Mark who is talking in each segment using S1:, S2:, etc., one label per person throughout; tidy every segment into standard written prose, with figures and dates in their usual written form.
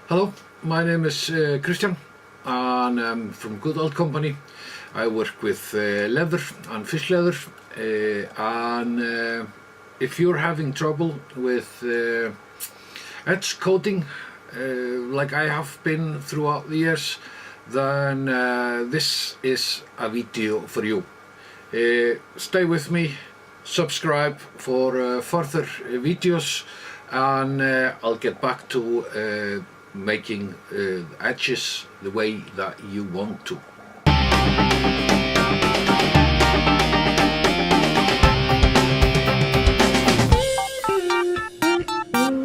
S1: Hello, my name is Kristjan and I'm from good old company. I work with leather and fish leather and if you're having trouble with edge coating like I have been throughout the years, then this is a video for you. Stay with me, subscribe for further videos, and I'll get back to making edges the way that you want to.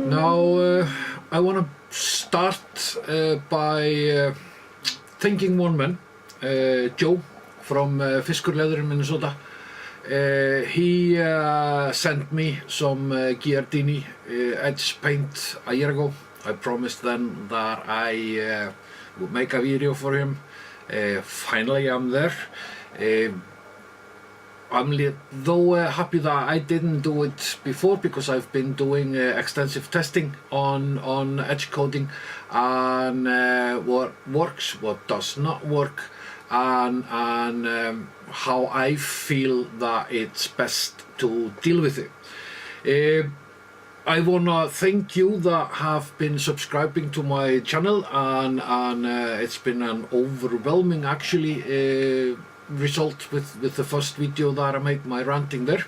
S1: Now I want to start by thanking one man, Joe from Fiskur Leather in Minnesota. He sent me some Giardini edge paint a year ago. I promised then that I would make a video for him. Finally I'm there. I'm happy that I didn't do it before, because I've been doing extensive testing on edge coating and what works, what does not work, and how I feel that it's best to deal with it. I wanna thank you that have been subscribing to my channel, and it's been an overwhelming actually result with the first video that I made, my ranting there.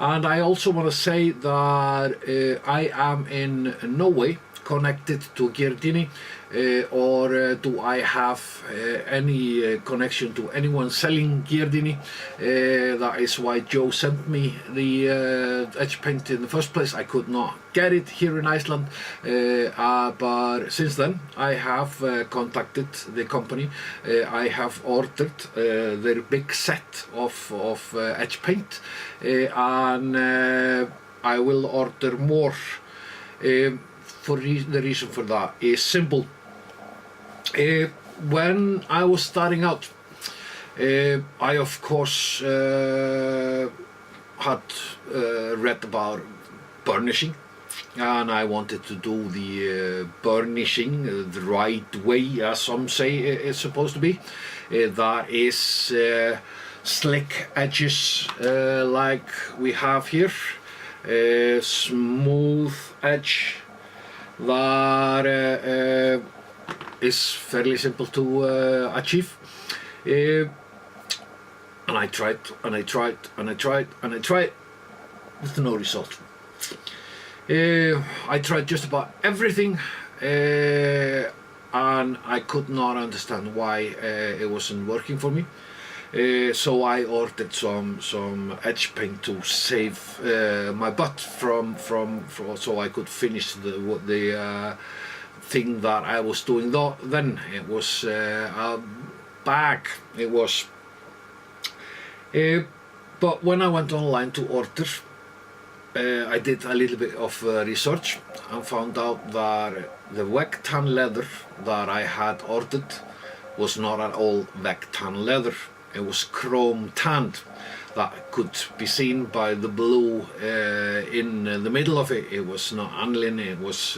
S1: And I also want to say that I am in no way connected to Giardini or do I have any connection to anyone selling Giardini. That is why Joe sent me the edge paint in the first place. I could not get it here in Iceland, but since then I have contacted the company. I have ordered their big set of edge paint, and I will order more. The reason for that is simple. When I was starting out, I of course had read about burnishing, and I wanted to do the burnishing the right way, as some say it's supposed to be. That is slick edges like we have here, smooth edge that is fairly simple to achieve. And I tried and I tried and I tried and I tried with no result. I tried just about everything and I could not understand why it wasn't working for me. So I ordered some edge paint to save my butt from so I could finish the thing that I was doing then. It was a bag. It was. But when I went online to order, I did a little bit of research and found out that the weg tan leather that I had ordered was not at all weg tan leather. It was chrome tanned. That could be seen by the blue in the middle of it. It was not aniline. It was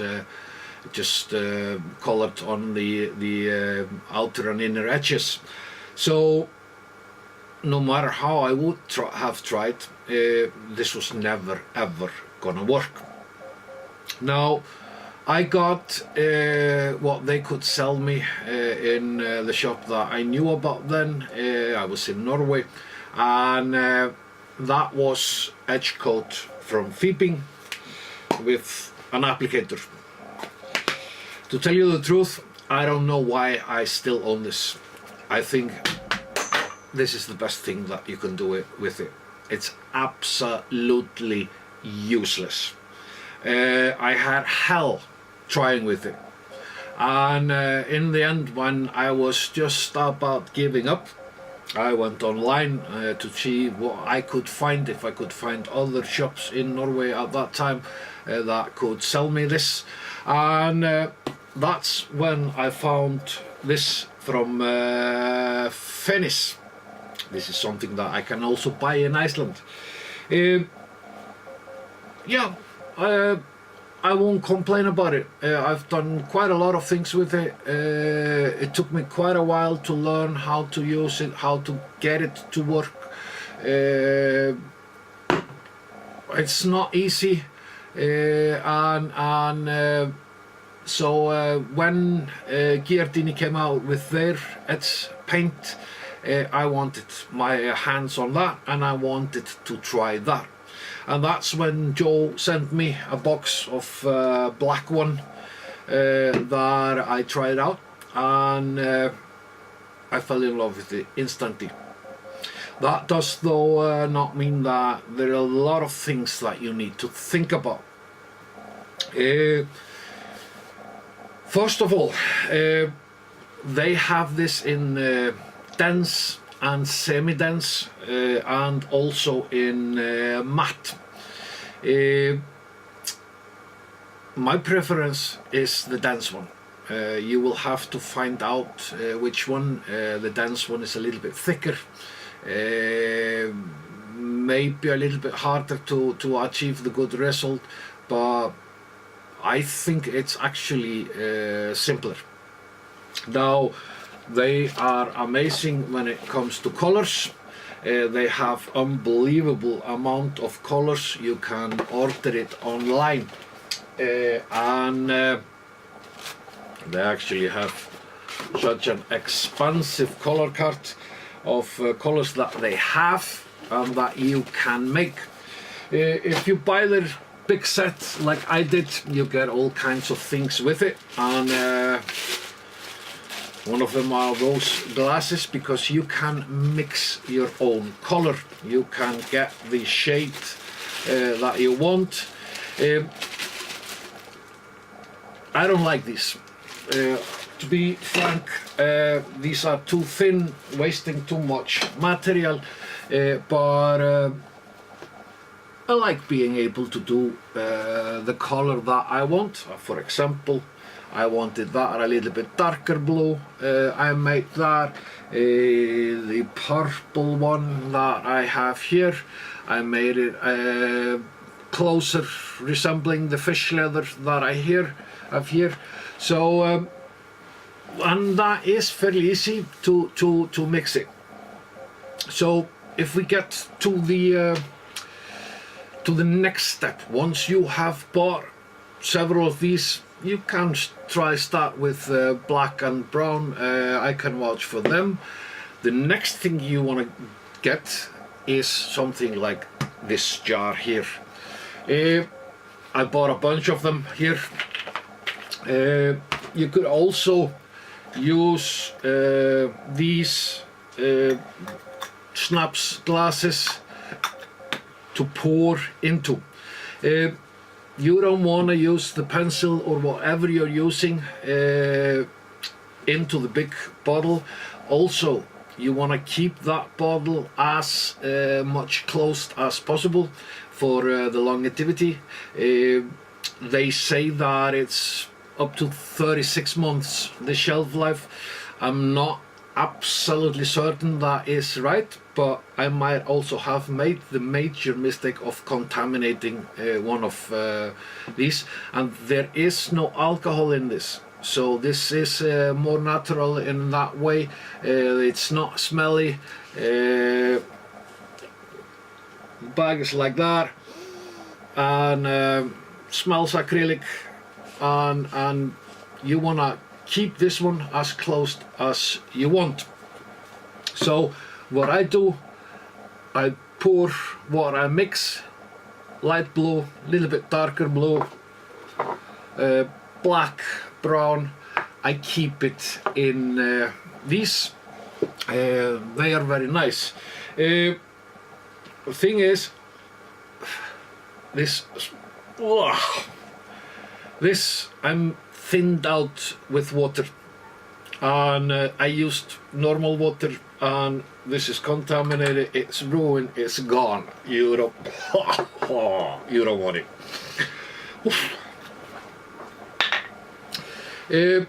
S1: just colored on the outer and inner edges. So no matter how I would have tried, this was never ever gonna work. Now I got what they could sell me in the shop that I knew about then. I was in Norway, and that was edge coat from Fipping with an applicator. To tell you the truth, I don't know why I still own this. I think this is the best thing that you can do with it. It's absolutely useless. I had hell trying with it, and in the end, when I was just about giving up, I went online to see what I could find, if I could find other shops in Norway at that time that could sell me this, and that's when I found this from Fennis. This is something that I can also buy in Iceland. Yeah, I won't complain about it. I've done quite a lot of things with it. It took me quite a while to learn how to use it, how to get it to work. It's not easy, so when Giardini came out with their edge paint, I wanted my hands on that, and I wanted to try that. And that's when Joe sent me a box of black one that I tried out, and I fell in love with it instantly. That does though not mean that there are a lot of things that you need to think about. First of all, they have this in dense and semi-dense, and also in matte. My preference is the dense one. You will have to find out which one. The dense one is a little bit thicker, maybe a little bit harder to achieve the good result, but I think it's actually simpler. Now, they are amazing when it comes to colors. They have unbelievable amount of colors. You can order it online, and they actually have such an expansive color card of colors that they have and that you can make. If you buy their big set like I did, you get all kinds of things with it, and one of them are those glasses, because you can mix your own color. You can get the shade that you want. I don't like these. To be frank, these are too thin, wasting too much material, but I like being able to do the color that I want. For example, I wanted that a little bit darker blue. I made that. The purple one that I have here, I made it closer resembling the fish leather that I have here. So, and that is fairly easy to mix it. So if we get to the next step, once you have bought several of these, you can start with black and brown. I can vouch for them. The next thing you want to get is something like this jar here. I bought a bunch of them here. You could also use these schnapps glasses to pour into. You don't want to use the pencil or whatever you're using into the big bottle. Also, you want to keep that bottle as much closed as possible for the longevity. They say that it's up to 36 months, the shelf life. I'm not absolutely certain that is right, but I might also have made the major mistake of contaminating one of these, and there is no alcohol in this, so this is more natural in that way. It's not smelly. Bag is like that, and smells acrylic, and you want to keep this one as closed as you want. So what I do, I pour what I mix: light blue, little bit darker blue, black, brown. I keep it in these. They are very nice. The thing is, this I'm thinned out with water, and I used normal water, and this is contaminated. It's ruined. It's gone. You don't want it.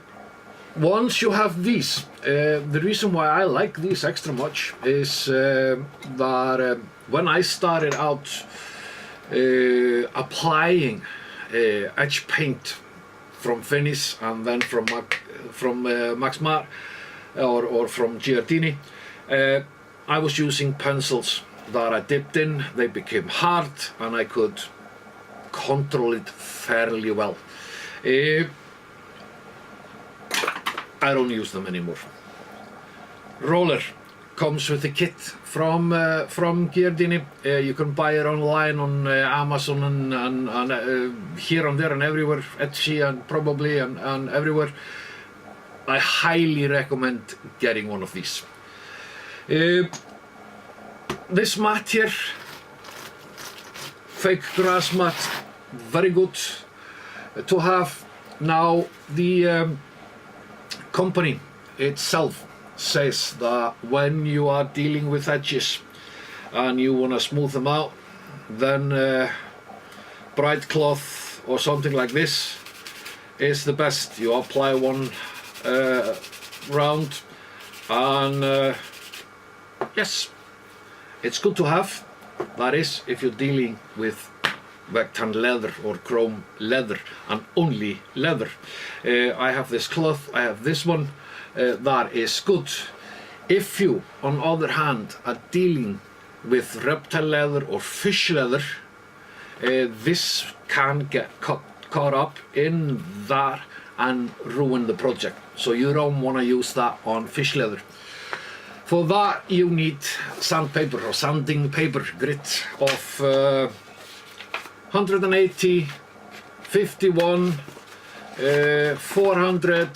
S1: Once you have these, the reason why I like these extra much is that when I started out applying edge paint from Venice and then from Max Mar or from Giardini. I was using pencils that I dipped in. They became hard and I could control it fairly well. I don't use them anymore. Roller comes with a kit from Giardini. You can buy it online on Amazon and here and there and everywhere, Etsy and probably and everywhere. I highly recommend getting one of these. This mat here, fake grass mat, very good to have. Now the company itself says that when you are dealing with edges and you want to smooth them out, then bright cloth or something like this is the best. You apply one round and yes, it's good to have. That is, if you're dealing with wet-tan leather or chrome leather and only leather. I have this cloth, I have this one, that is good. If you, on the other hand, are dealing with reptile leather or fish leather, this can get caught up in that and ruin the project. So you don't want to use that on fish leather. For that you need sandpaper or sanding paper grit of 180, 51, 400,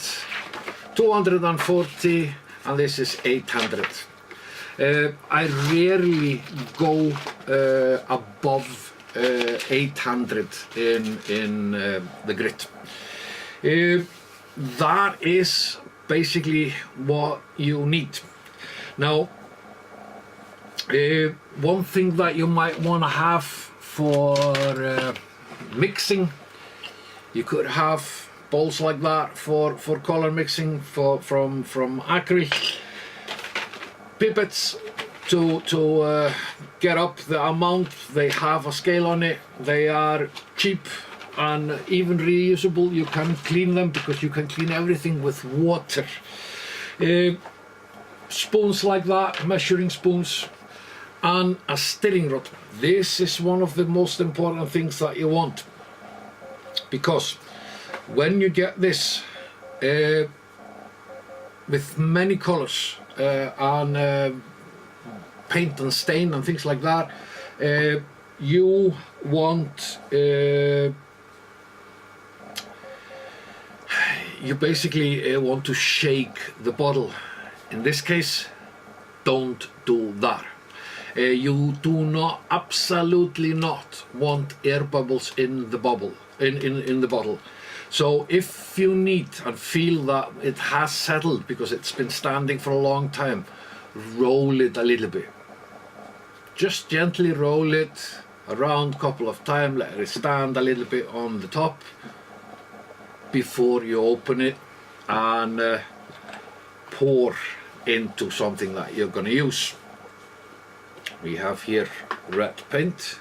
S1: 240, and this is 800. I rarely go above 800 in the grit. That is basically what you need. Now, one thing that you might want to have for mixing, you could have bowls like that for color mixing from acrylic, pipettes to get up the amount. They have a scale on it. They are cheap and even reusable. You can clean them because you can clean everything with water. Spoons like that, measuring spoons, and a stirring rod. This is one of the most important things that you want, because when you get this with many colors and paint and stain and things like that, you want you basically want to shake the bottle. In this case, don't do that. You do not, absolutely not, want air bubbles in the bubble, in the bottle. So if you need and feel that it has settled because it's been standing for a long time, roll it a little bit. Just gently roll it around a couple of times, let it stand a little bit on the top before you open it and pour into something that you're going to use. We have here red paint,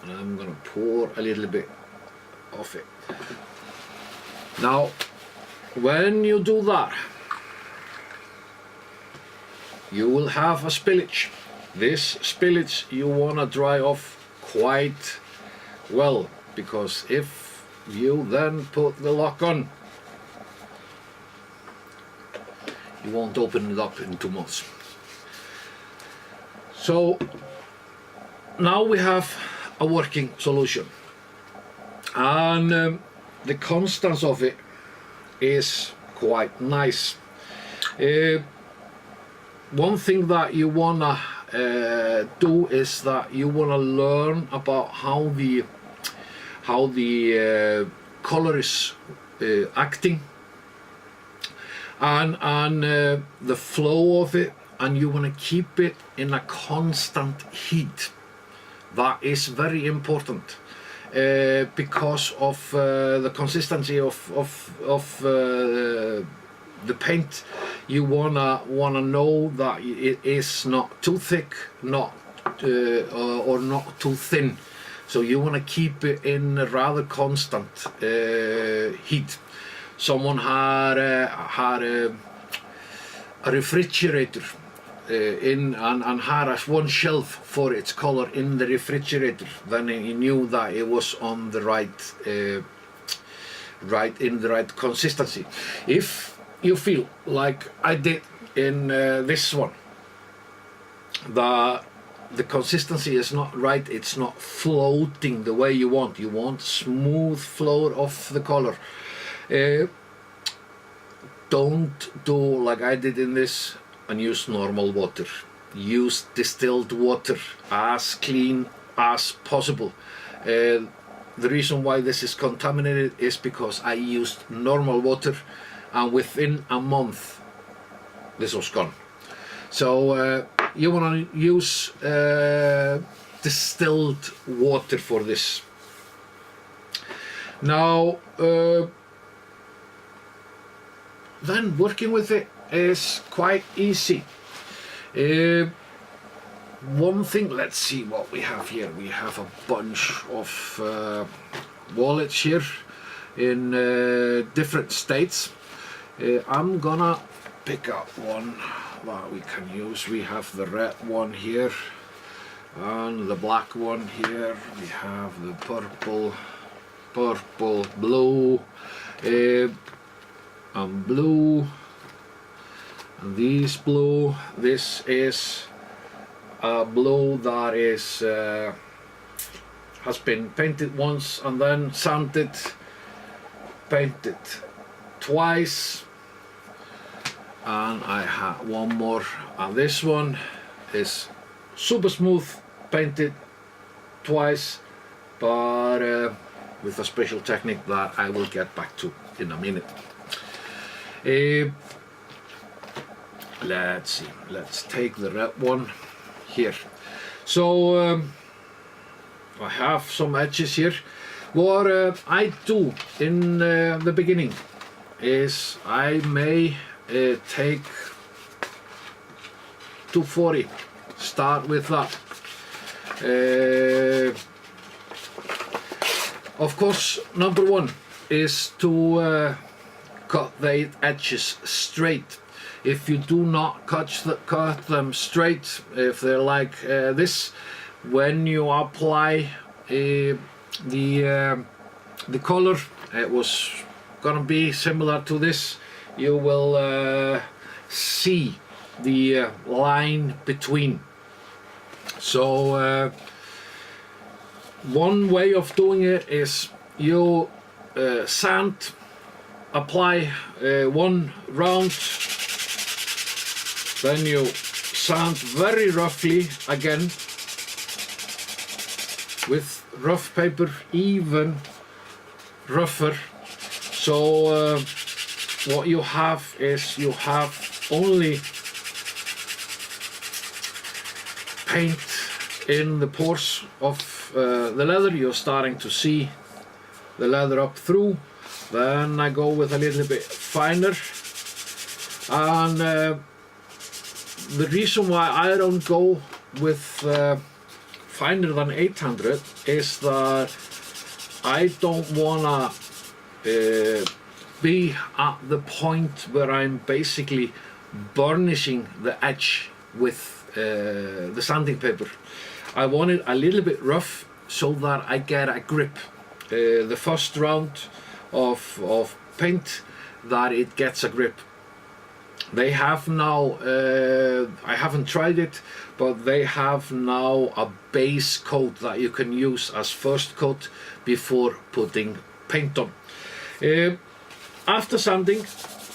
S1: and I'm going to pour a little bit of it. Now, when you do that, you will have a spillage. This spillage you want to dry off quite well, because if you then put the lock on, you won't open it up in 2 months. So now we have a working solution, and the constance of it is quite nice. One thing that you wanna do is that you wanna learn about how the color is acting and the flow of it, and you want to keep it in a constant heat. That is very important because of the consistency of the paint. You wanna know that it is not too thick, not or not too thin. So you want to keep it in a rather constant heat. Someone had a refrigerator and had one shelf for its color in the refrigerator. Then he knew that it was on the right in the right consistency. If you feel like I did in this one, the consistency is not right, it's not floating the way you want smooth flow of the color, don't do like I did in this and use normal water. Use distilled water, as clean as possible. The reason why this is contaminated is because I used normal water, and within a month this was gone. So you want to use distilled water for this. Now then working with it is quite easy. One thing, let's see what we have here. We have a bunch of wallets here in different states. I'm gonna pick up one that we can use. We have the red one here and the black one here. We have the purple, blue, and blue, and these blue. This is a blue that is has been painted once and then sanded, painted twice, and I have one more, and this one is super smooth, painted twice, but with a special technique that I will get back to in a minute. Let's see, let's take the red one here. So I have some edges here. What I do in the beginning is I may take 240, start with that. Of course, number one is to cut the edges straight. If you do not cut them straight, if they're like this, when you apply the color, it was gonna be similar to this. You will see the line between. So one way of doing it is you sand, apply one round, then you sand very roughly again with rough paper, even rougher. So what you have is you have only paint in the pores of the leather. You're starting to see the leather up through. Then I go with a little bit finer, and the reason why I don't go with finer than 800 is that I don't wanna be at the point where I'm basically burnishing the edge with the sanding paper. I want it a little bit rough so that I get a grip. The first round of paint, that it gets a grip. They have now, I haven't tried it, but they have now a base coat that you can use as first coat before putting paint on. After sanding,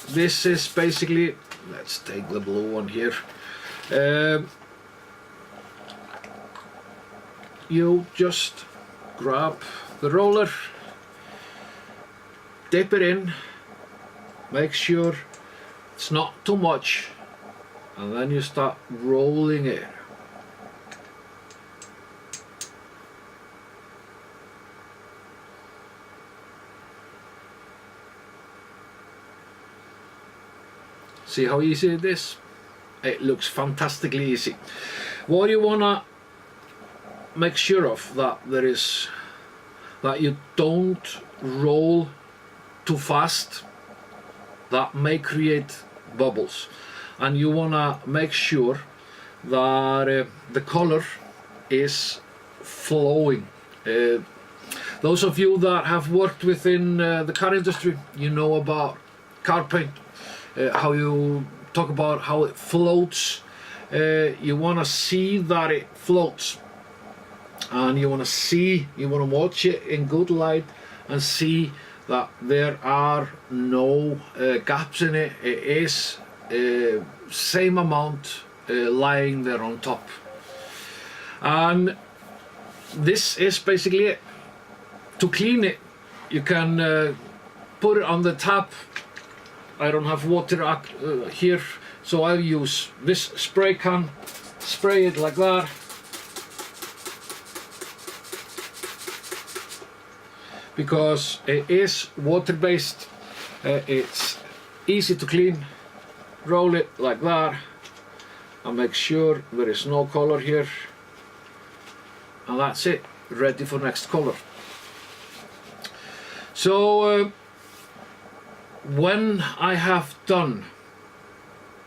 S1: this is basically, let's take the blue one here. You just grab the roller, dip it in, make sure it's not too much, and then you start rolling it. See how easy it is? It looks fantastically easy. What you wanna make sure of that that you don't roll too fast. That may create bubbles, and you wanna make sure that the color is flowing. Those of you that have worked within the car industry, you know about car paint, how you talk about how it floats. You want to see that it floats, and you want to watch it in good light and see that there are no gaps in it. It is same amount lying there on top, and this is basically it. To clean it, you can put it on the tap. I don't have water here, so I use this spray can, spray it like that. Because it is water-based, it's easy to clean. Roll it like that and make sure there is no color here, and that's it, ready for next color. So when I have done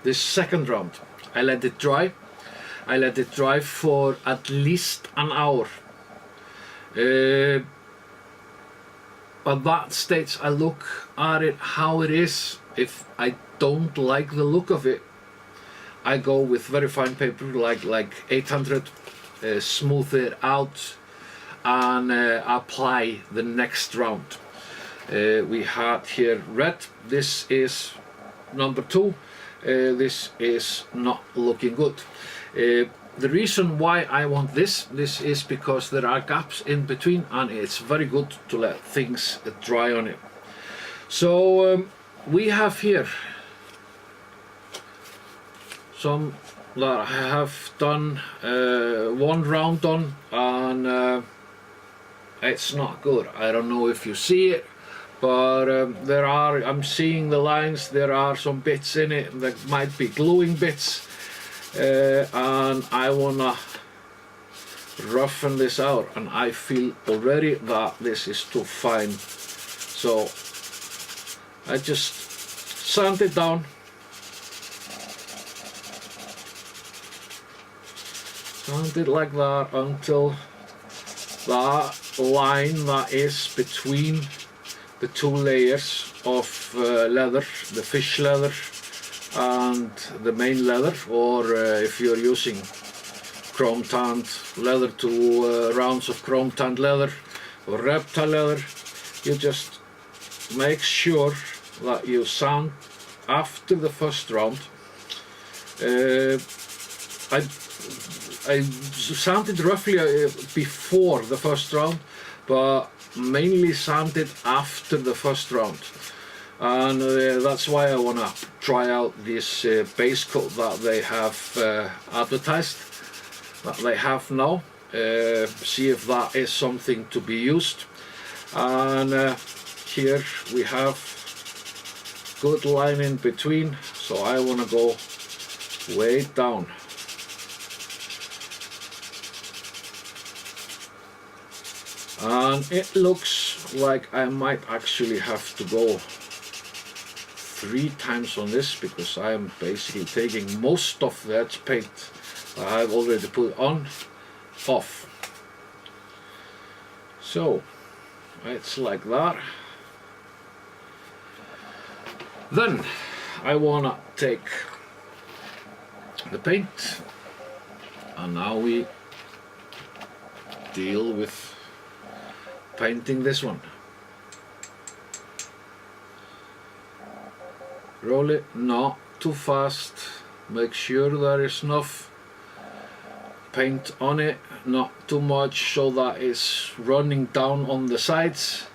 S1: this second round, I let it dry. I let it dry for at least an hour. At that stage I look at it how it is. If I don't like the look of it, I go with very fine paper like 800, smooth it out and apply the next round. We had here red. This is number 2. This is not looking good. The reason why I want this is because there are gaps in between, and it's very good to let things dry on it. So we have here some that I have done one round on, and it's not good. I don't know if you see it, but I'm seeing the lines. There are some bits in it that might be gluing bits, and I wanna roughen this out, and I feel already that this is too fine, so I just sand it down. Sand it like that until that line that is between the two layers of leather, the fish leather and the main leather, or if you're using chrome tanned leather, 2 rounds of chrome tanned leather or reptile leather, you just make sure that you sand after the first round. I sanded roughly before the first round, but mainly sanded after the first round, and that's why I want to try out this base coat that they have advertised, that they have now, see if that is something to be used. And here we have good line in between, so I want to go way down. And it looks like I might actually have to go 3 times on this, because I am basically taking most of the edge paint that I've already put on off. So it's like that. Then I wanna take the paint, and now we deal with painting this one. Roll it not too fast, make sure there is enough paint on it, not too much so that it's running down on the sides,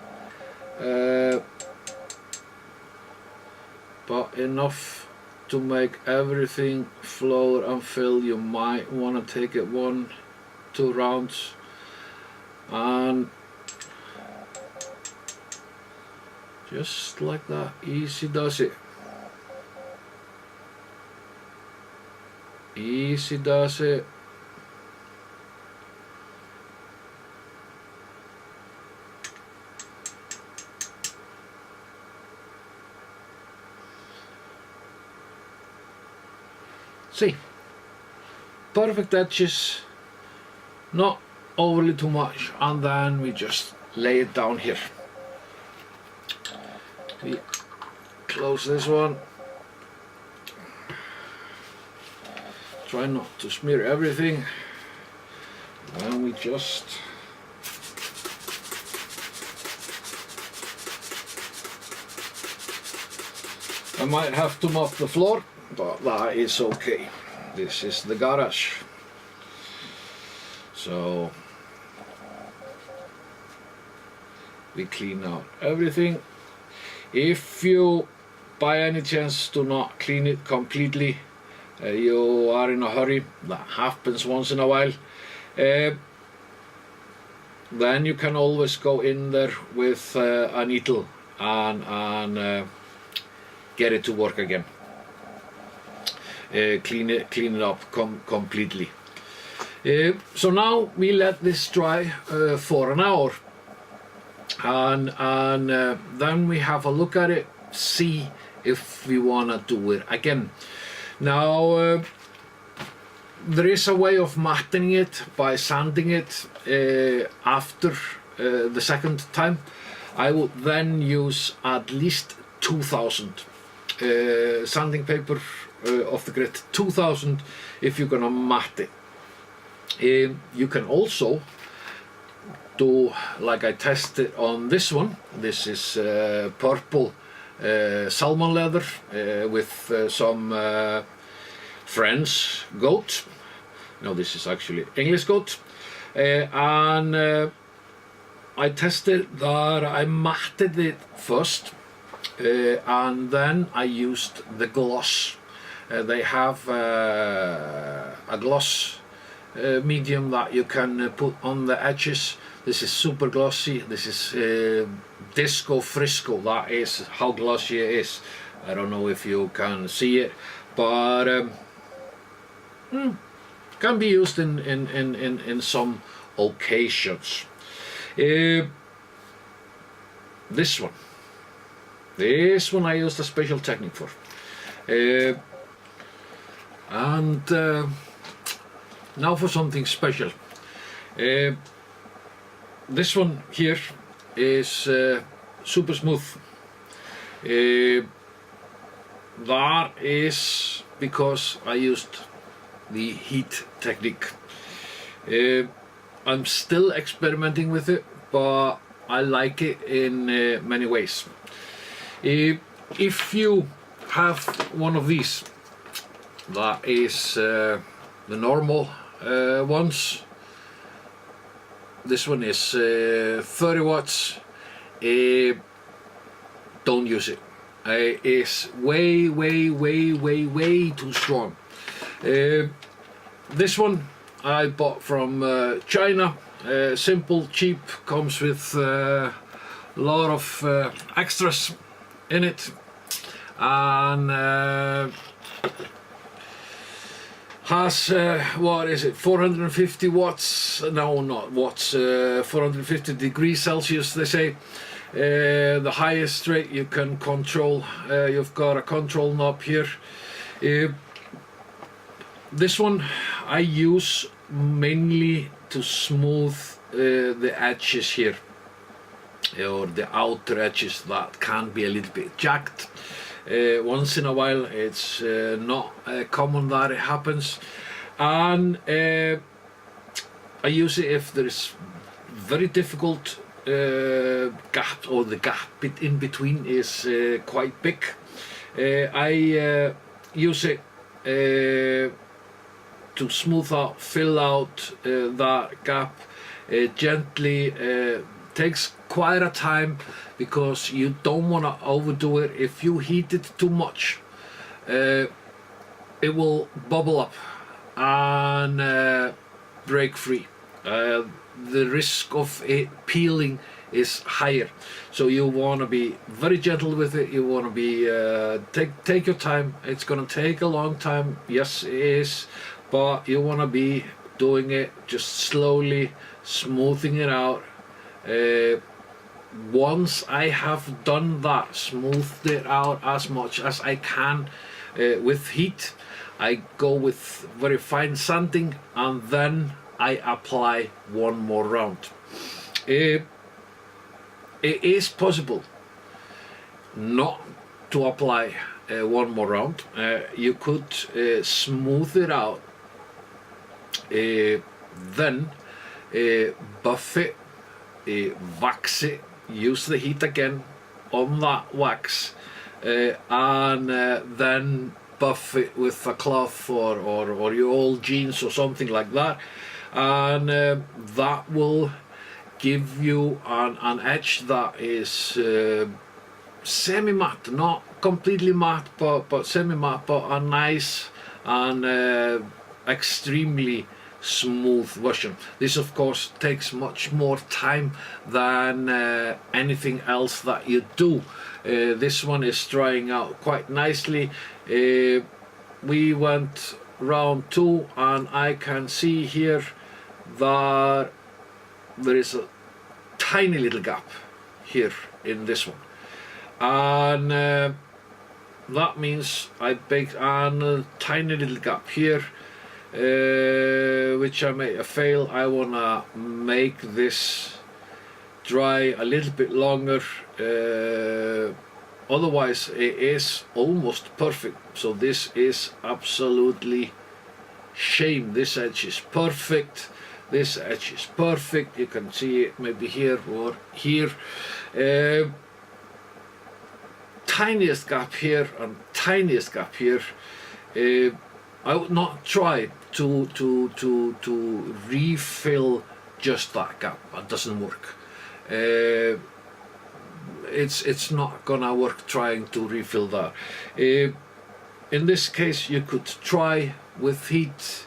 S1: but enough to make everything flow and fill. You might want to take it 1-2 rounds, and just like that, easy does it. Easy does it. See, perfect edges, not overly too much, and then we just lay it down here. We close this one. Try not to smear everything. Then we just I might have to mop the floor, but that is okay. This is the garage. So we clean out everything. If you by any chance do not clean it completely, you are in a hurry, that happens once in a while, then you can always go in there with a needle and get it to work again. Clean it up completely. So now we let this dry for an hour, and then we have a look at it, see if we want to do it again. Now there is a way of matting it by sanding it after the second time. I would then use at least 2000 sanding paper of the grit, 2000 if you're gonna mat it. You can also do like I tested on this one. This is purple salmon leather with some French goat. No, this is actually English goat, and I tested that I matted it first, and then I used the gloss. They have a gloss medium that you can put on the edges. This is super glossy. This is Disco Frisco. That is how glossy it is. I don't know if you can see it, but can be used in some occasions. This one I used a special technique for, and now for something special. This one here is super smooth. That is because I used the heat technique. I'm still experimenting with it, but I like it in many ways. If you have one of these, that is the normal ones. This one is 30 watts. Don't use it. It's way too strong. This one I bought from China. Simple, cheap, comes with a lot of extras in it, and has what is it, 450 watts, no, not watts, 450 degrees Celsius they say. The highest rate you can control. You've got a control knob here. This one I use mainly to smooth the edges here, or the outer edges that can be a little bit jagged. Once in a while, it's not common that it happens, and I use it if there is very difficult gap, or the gap in between is quite big. I use it to smooth out, fill out that gap gently. Takes quite a time because you don't want to overdo it. If you heat it too much, it will bubble up and break free. The risk of it peeling is higher, so you want to be very gentle with it. You want to be take your time. It's gonna take a long time, yes it is, but you want to be doing it just slowly, smoothing it out. Once I have done that, smoothed it out as much as I can with heat, I go with very fine sanding, and then I apply one more round. It is possible not to apply one more round. You could smooth it out, then buff it, wax it, use the heat again on that wax, and then buff it with a cloth or your old jeans or something like that, and that will give you an edge that is semi-matte, not completely matte, but semi-matte, but a nice and extremely smooth version. This of course takes much more time than anything else that you do. This one is drying out quite nicely. We went round 2, and I can see here that there is a tiny little gap here in this one, and that means I baked a tiny little gap here, which I made a fail. I wanna make this dry a little bit longer, otherwise it is almost perfect. So this is absolutely shame. This edge is perfect, this edge is perfect. You can see it maybe here or here. Tiniest gap here and tiniest gap here. I would not try to refill just that gap. That doesn't work. It's not gonna work trying to refill that. In this case, you could try with heat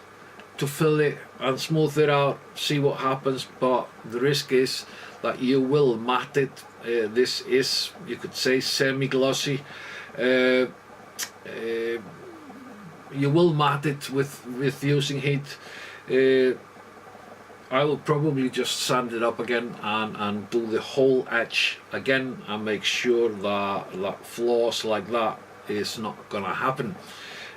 S1: to fill it and smooth it out, see what happens, but the risk is that you will matte it. This is, you could say, semi-glossy. You will matte it with using heat. I will probably just sand it up again and do the whole edge again and make sure that flaws like that is not gonna happen.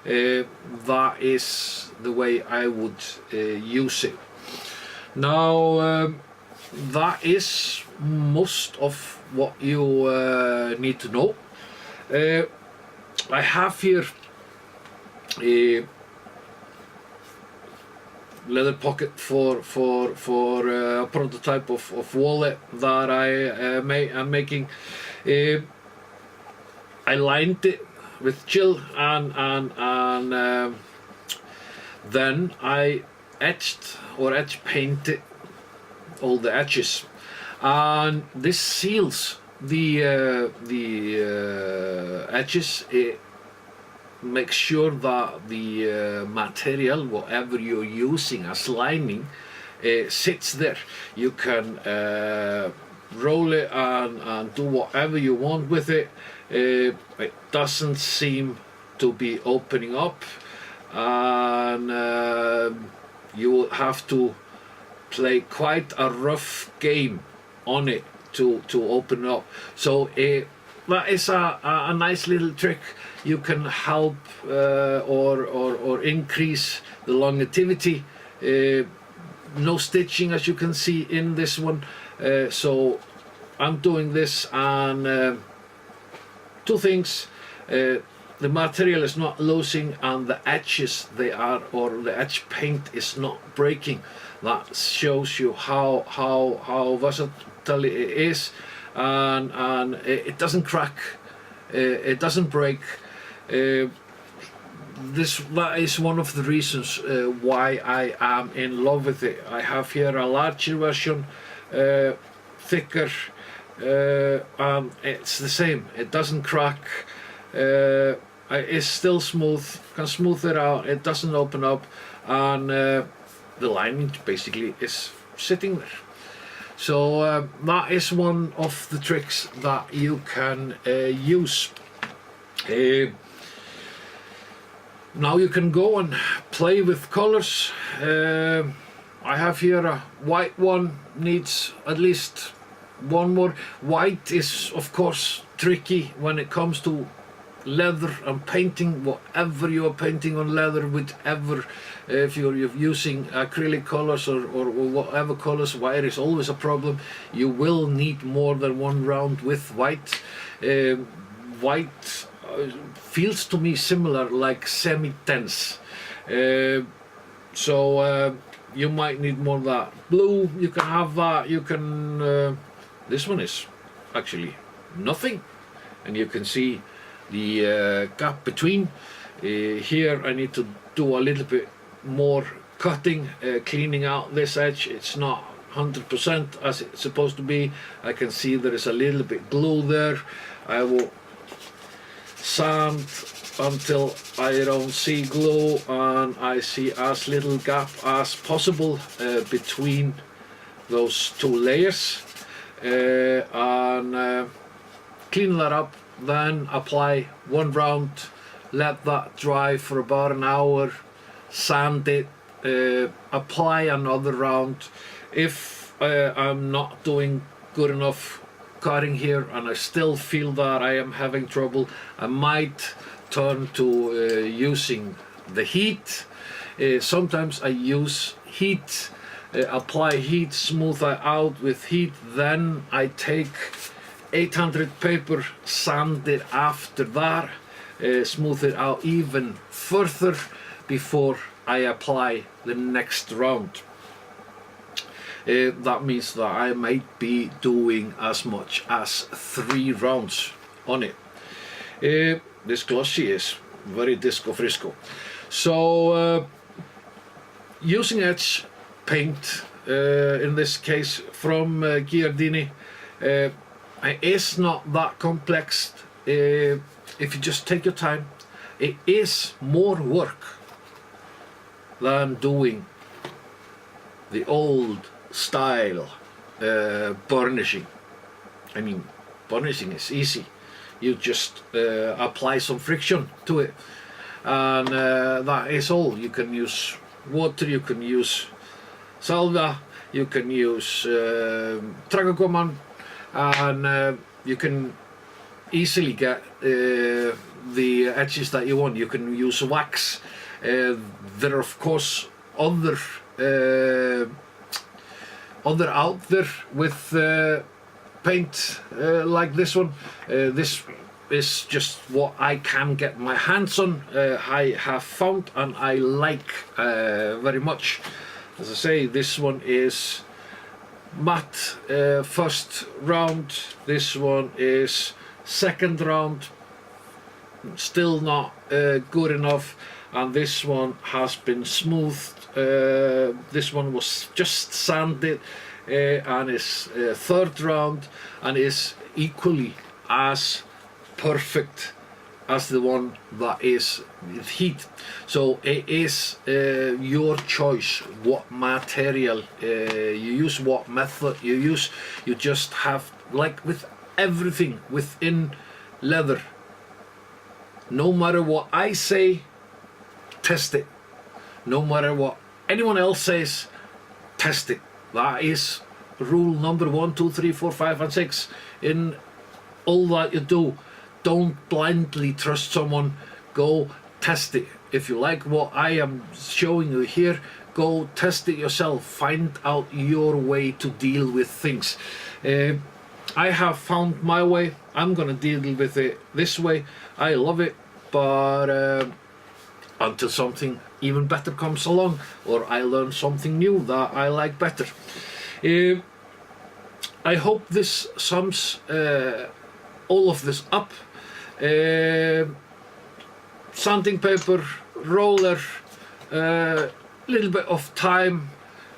S1: That is the way I would use it. Now that is most of what you need to know. I have here a leather pocket for a prototype of wallet that I am making. I lined it with gel and then I etched or edge painted all the edges, and this seals the edges. It makes sure that the material, whatever you're using as lining, sits there. You can roll it and do whatever you want with it. It doesn't seem to be opening up, and you will have to play quite a rough game on it to open up. So that is a nice little trick. You can help or increase the longevity. No stitching, as you can see in this one. So I'm doing this, and two things. The material is not losing, and the edges the edge paint is not breaking. That shows you how versatile it is, and it doesn't crack, it doesn't break. That is one of the reasons why I am in love with it. I have here a larger version, thicker, and it's the same. It doesn't crack. It's still smooth. Can smooth it out. It doesn't open up, and the lining basically is sitting there. So that is one of the tricks that you can use. Now you can go and play with colors. I have here a white one, needs at least one more. White is of course tricky when it comes to leather and painting, whatever you are painting on leather, whichever, if you're using acrylic colors or whatever colors, white is always a problem. You will need more than one round with white. White feels to me similar like semi-tense. So you might need more of that. Blue, you can have that. You can, this one is actually nothing. And you can see the gap between. Here I need to do a little bit more cutting, cleaning out this edge. It's not 100% as it's supposed to be. I can see there is a little bit glue there. I will sand until I don't see glue and I see as little gap as possible between those two layers, and clean that up, then apply one round, let that dry for about an hour, sand it, apply another round. If I'm not doing good enough cutting here and I still feel that I am having trouble, I might turn to using the heat. Sometimes I use heat, apply heat, smooth it out with heat, then I take 800 paper, sand it after that, smooth it out even further before I apply the next round. That means that I might be doing as much as 3 rounds on it. This glossy is very disco frisco. So using edge paint, in this case from Giardini, is not that complex if you just take your time. It is more work than doing the old style burnishing. I mean, burnishing is easy. You just apply some friction to it, and that is all. You can use water, you can use salvia, you can use tragagumman, and you can easily get the edges that you want. You can use wax. There are of course other out there with paint like this one. This is just what I can get my hands on. I have found and I like very much. As I say, this one is matte first round, this one is second round, still not good enough, and this one has been smoothed. This one was just sanded and is third round and is equally as perfect as the one that is with heat. So it is your choice what material you use, what method you use. You just have, like with everything within leather, no matter what I say, test it. No matter what anyone else says, test it. That is rule number 1, 2, 3, 4, 5 and 6 in all that you do. Don't blindly trust someone. Go test it. If you like what I am showing you here, go test it yourself. Find out your way to deal with things. I have found my way. I'm gonna deal with it this way. I love it, but until something even better comes along, or I learn something new that I like better. I hope this sums all of this up. Sanding paper, roller, little bit of time,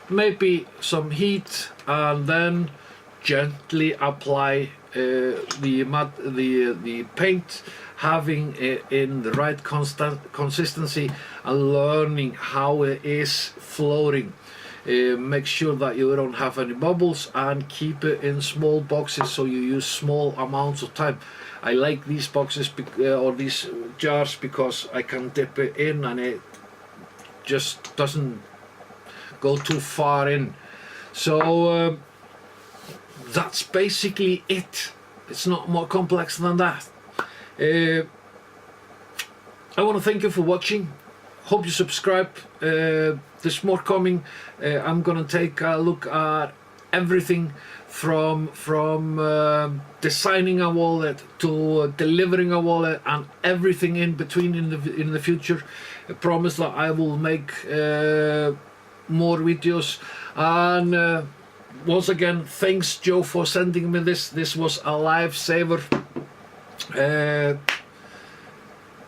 S1: maybe some heat, and then gently apply the paint, having it in the right consistency and learning how it is floating. Make sure that you don't have any bubbles and keep it in small boxes so you use small amounts of time. I like these boxes or these jars because I can dip it in and it just doesn't go too far in. So that's basically it. It's not more complex than that. I want to thank you for watching. Hope you subscribe. There's more coming. I'm gonna take a look at everything from designing a wallet to delivering a wallet and everything in between in the future. I promise that I will make more videos. And once again, thanks Joe for sending me this. This was a lifesaver.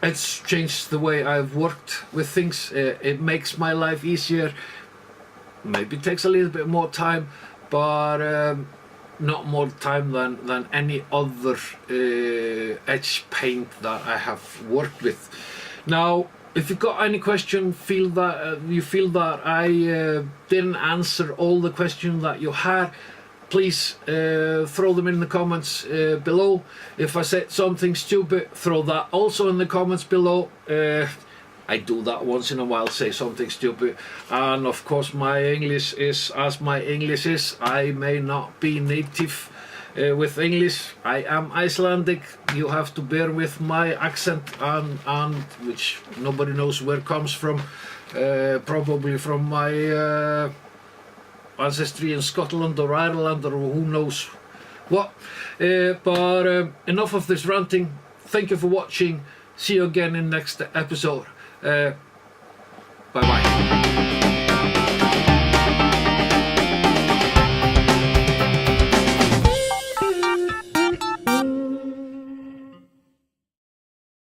S1: It's changed the way I've worked with things. It makes my life easier. Maybe it takes a little bit more time, but not more time than any other edge paint that I have worked with. Now, if you've got any question, feel that you feel that I didn't answer all the questions that you had, please throw them in the comments below. If I said something stupid, throw that also in the comments below. I do that once in a while, say something stupid. And of course my English is as my English is. I may not be native with English. I am Icelandic. You have to bear with my accent, and which nobody knows where it comes from. Probably from my ancestry in Scotland or Ireland or who knows what. But enough of this ranting. Thank you for watching. See you again in next episode. Bye bye.